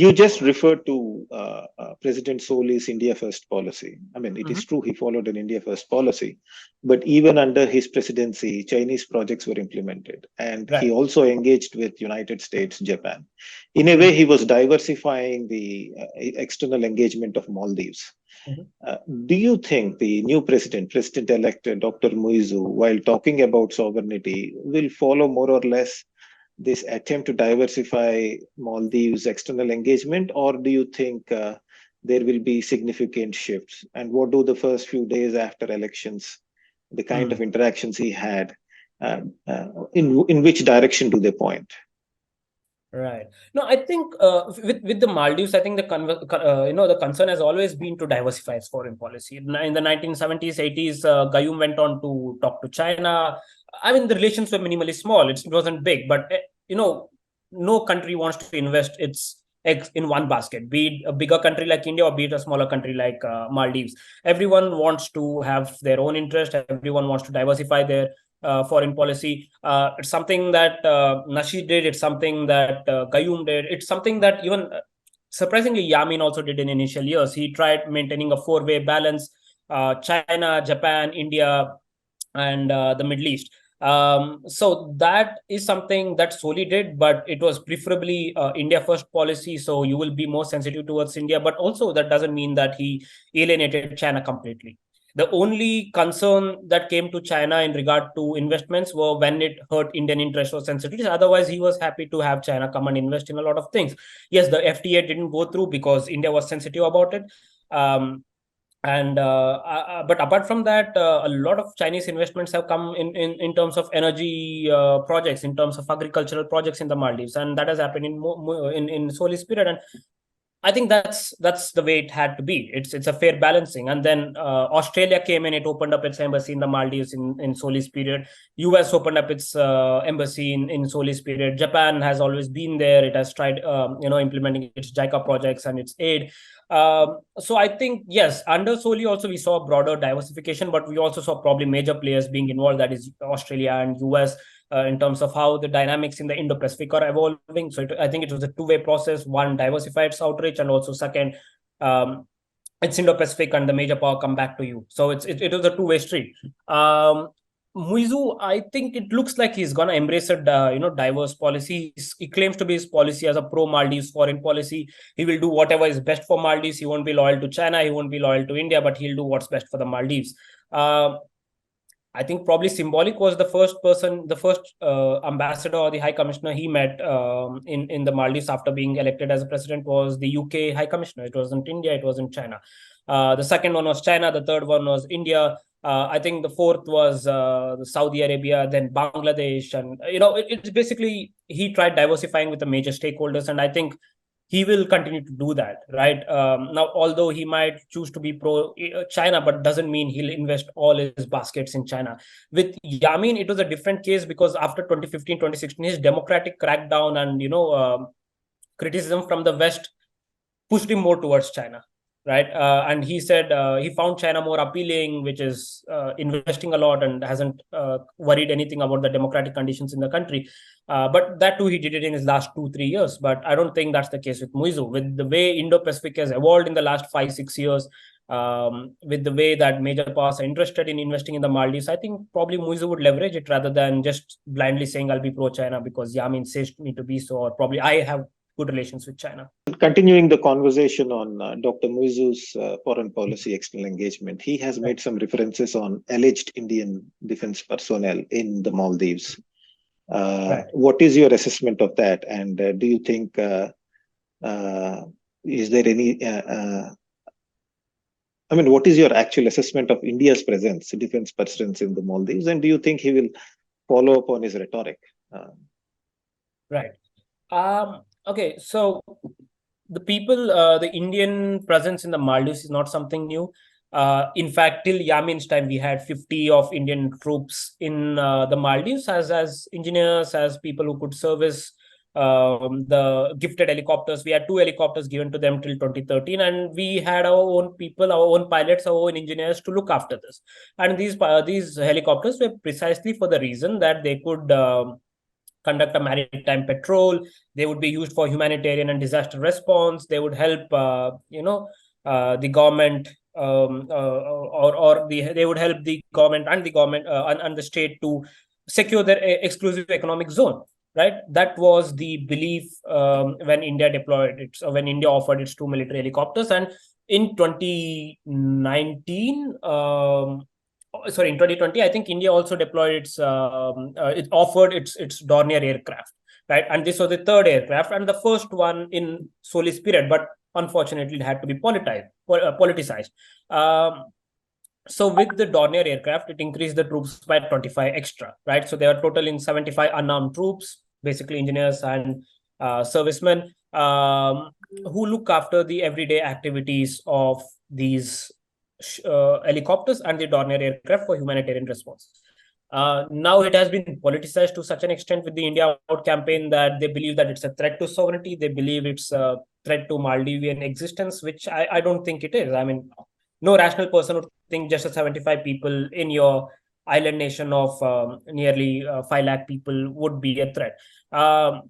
You just referred to President Soli's India First policy. I mean, it Mhm. is true he followed an India First policy, but even under his presidency, Chinese projects were implemented, and he Right. also engaged with United States, Japan. In a way, Mhm. he was diversifying the external engagement of Maldives. Mhm. Uh, do you think the new President-elect Dr. Muizu, while talking about sovereignty, will follow more or less this attempt to diversify Maldives' external engagement, or do you think there will be significant shifts? And what do the first few days after elections, the kind of Mm. interactions he had, in which direction do they point? Right. No, I think with the Maldives, I think the concern has always been to diversify its foreign policy. In the 1970s, 80s, Gayoom went on to talk to China. I mean, the relations were minimally small. It wasn't big, but no country wants to invest its eggs in one basket. Be it a bigger country like India or be it a smaller country like Maldives. Everyone wants to have their own interest. Everyone wants to diversify their foreign policy. It's something that Nashi did. It's something that Gayoom did. It's something that even surprisingly Yamin also did in initial years. He tried maintaining a four-way balance: China, Japan, India, and the Middle East. So that is something that Soli did, but it was preferably India first policy. So you will be more sensitive towards India, but also that doesn't mean that he alienated China completely. The only concern that came to China in regard to investments were when it hurt Indian interests or sensitivities. Otherwise, he was happy to have China come and invest in a lot of things. Yes, the FTA didn't go through because India was sensitive about it. Um, but apart from that, a lot of Chinese investments have come in terms of energy projects, in terms of agricultural projects in the Maldives, and that has happened in Soli's period. And I think that's the way it had to be. It's a fair balancing. And then Australia came in. It opened up its embassy in the Maldives in Soli's period. US opened up its embassy in Soli's period. Japan has always been there. It has tried implementing its JICA projects and its aid. So I think yes, under Soli also we saw broader diversification, but we also saw probably major players being involved. That is Australia and US in terms of how the dynamics in the Indo-Pacific are evolving. So I think it was a two-way process. One, diversify its outreach, and also second, it's Indo-Pacific and the major power come back to you. So it was a two-way street. Muizu, I think it looks like he's gonna embrace a diverse policy. He claims to be his policy as a pro-Maldives foreign policy. He will do whatever is best for Maldives. He won't be loyal to China. He won't be loyal to India, but he'll do what's best for the Maldives. I think probably symbolic was the first ambassador or the high commissioner he met in the Maldives after being elected as a president was the UK high commissioner. It wasn't India, it wasn't China. The second one was China. The third one was India. I think the fourth was Saudi Arabia, then Bangladesh, and it's basically he tried diversifying with the major stakeholders, and I think he will continue to do that, right? Now, although he might choose to be pro China, but doesn't mean he'll invest all his baskets in China. With Yamin, it was a different case because after 2015, 2016, his democratic crackdown and criticism from the West pushed him more towards China, right? And he said he found China more appealing, which is investing a lot and hasn't worried anything about the democratic conditions in the country. But that too, he did it in his last 2-3 years. But I don't think that's the case with Muizu. With the way Indo-Pacific has evolved in the last 5-6 years, with the way that major powers are interested in investing in the Maldives, I think probably Muizu would leverage it rather than just blindly saying I'll be pro-China because Yamin says me to be so, or probably I have good relations with China. Continuing the conversation on Dr. Muizu's foreign policy external engagement, he has made some references on alleged Indian defense personnel in the Maldives. Right. What is your assessment of that? And do you think is there any? I mean, what is your actual assessment of India's presence, defense presence in the Maldives? And do you think he will follow up on his rhetoric? Right. Okay. So the Indian presence in the Maldives is not something new. In fact, till Yamin's time, we had 50 of Indian troops in the Maldives as engineers, as people who could service the gifted helicopters. We had 2 helicopters given to them till 2013, and we had our own people, our own pilots, our own engineers to look after this. And these helicopters were precisely for the reason that they could conduct a maritime patrol. They would be used for humanitarian and disaster response. They would help, the government, they would help the government and the state to secure their exclusive economic zone. Right, that was the belief when India deployed it, when India offered its two military helicopters, and in 2019, in 2020, I think India also deployed it offered its Dornier aircraft, right? And this was the third aircraft and the first one in Solis period, but unfortunately, it had to be politicized. So with the Dornier aircraft, it increased the troops by 25 extra, right? So they are total in 75 unarmed troops, basically engineers and servicemen, who look after the everyday activities of these helicopters and the Dornier aircraft for humanitarian response. Now it has been politicized to such an extent with the India Out campaign that they believe that it's a threat to sovereignty. They believe it's a threat to Maldivian existence, which I don't think it is. I mean, no rational person would think just 75 people in your island nation of nearly 5 lakh people would be a threat. Either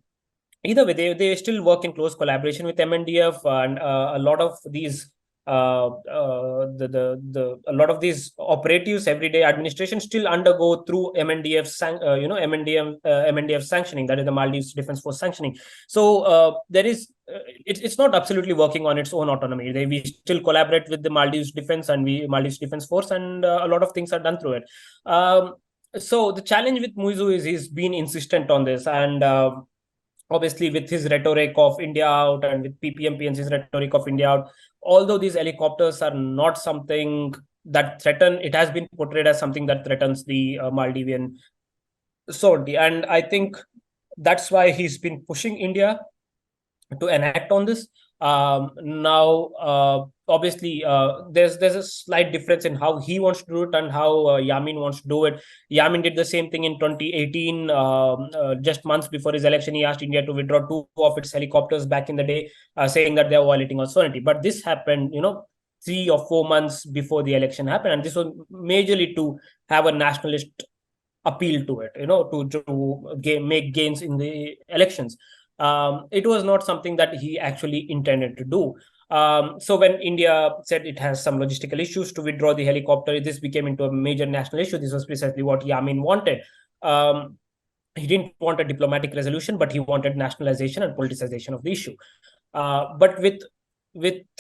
way, they still work in close collaboration with MNDF, and a lot of these a lot of these operatives, everyday administration, still undergo through MNDF sanctioning, that is the Maldives Defense Force sanctioning. So there is it's not absolutely working on its own autonomy. We still collaborate with the Maldives Defense and Maldives Defense Force, and a lot of things are done through it. So the challenge with Muizu is he's been insistent on this, and obviously with his rhetoric of India Out and with PPMPNC's rhetoric of India Out, although these helicopters are not something that threaten, it has been portrayed as something that threatens the Maldivian sovereignty. And I think that's why he's been pushing India to enact on this. Now, obviously, there's a slight difference in how he wants to do it and how Yamin wants to do it. Yamin did the same thing in 2018, just months before his election. He asked India to withdraw two of its helicopters back in the day, saying that they are violating our sovereignty. But this happened, 3 or 4 months before the election happened, and this was majorly to have a nationalist appeal to it, to make gains in the elections. It was not something that he actually intended to do. So when India said it has some logistical issues to withdraw the helicopter, this became into a major national issue. This was precisely what Yamin wanted. He didn't want a diplomatic resolution, but he wanted nationalization and politicization of the issue. But with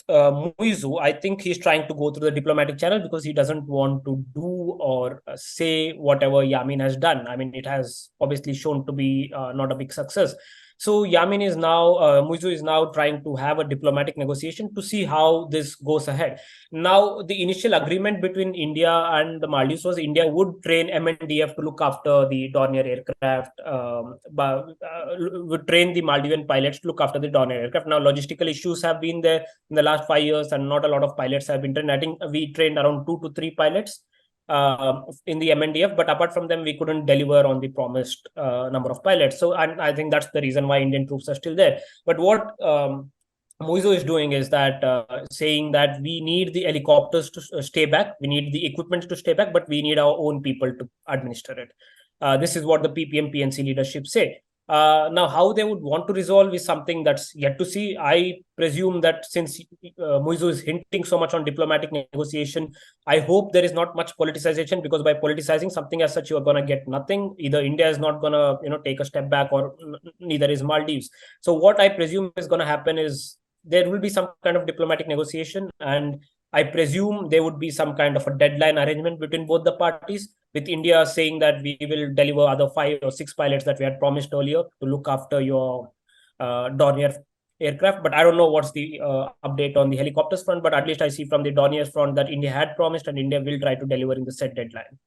Muizu, I think he's trying to go through the diplomatic channel because he doesn't want to do or say whatever Yamin has done. I mean, it has obviously shown to be not a big success. So Muizu is now trying to have a diplomatic negotiation to see how this goes ahead. Now, the initial agreement between India and the Maldives was India would train MNDF to look after the Dornier aircraft, would train the Maldivian pilots to look after the Dornier aircraft. Now, logistical issues have been there in the last 5 years, and not a lot of pilots have been trained. I think we trained around 2 to 3 pilots in the MNDF, but apart from them, we couldn't deliver on the promised number of pilots. So, and I think that's the reason why Indian troops are still there. But what Muizu is doing is that saying that we need the helicopters to stay back, we need the equipment to stay back, but we need our own people to administer it. This is what the PPM-PNC leadership say. Now, how they would want to resolve is something that's yet to see. I presume that since Muizu is hinting so much on diplomatic negotiation, I hope there is not much politicization, because by politicizing something as such, you are going to get nothing. Either India is not going to, take a step back, or neither is Maldives. So what I presume is going to happen is there will be some kind of diplomatic negotiation, and I presume there would be some kind of a deadline arrangement between both the parties, with India saying that we will deliver other 5 or 6 pilots that we had promised earlier to look after your Dornier aircraft. But I don't know what's the update on the helicopters front, but at least I see from the Dornier front that India had promised and India will try to deliver in the set deadline.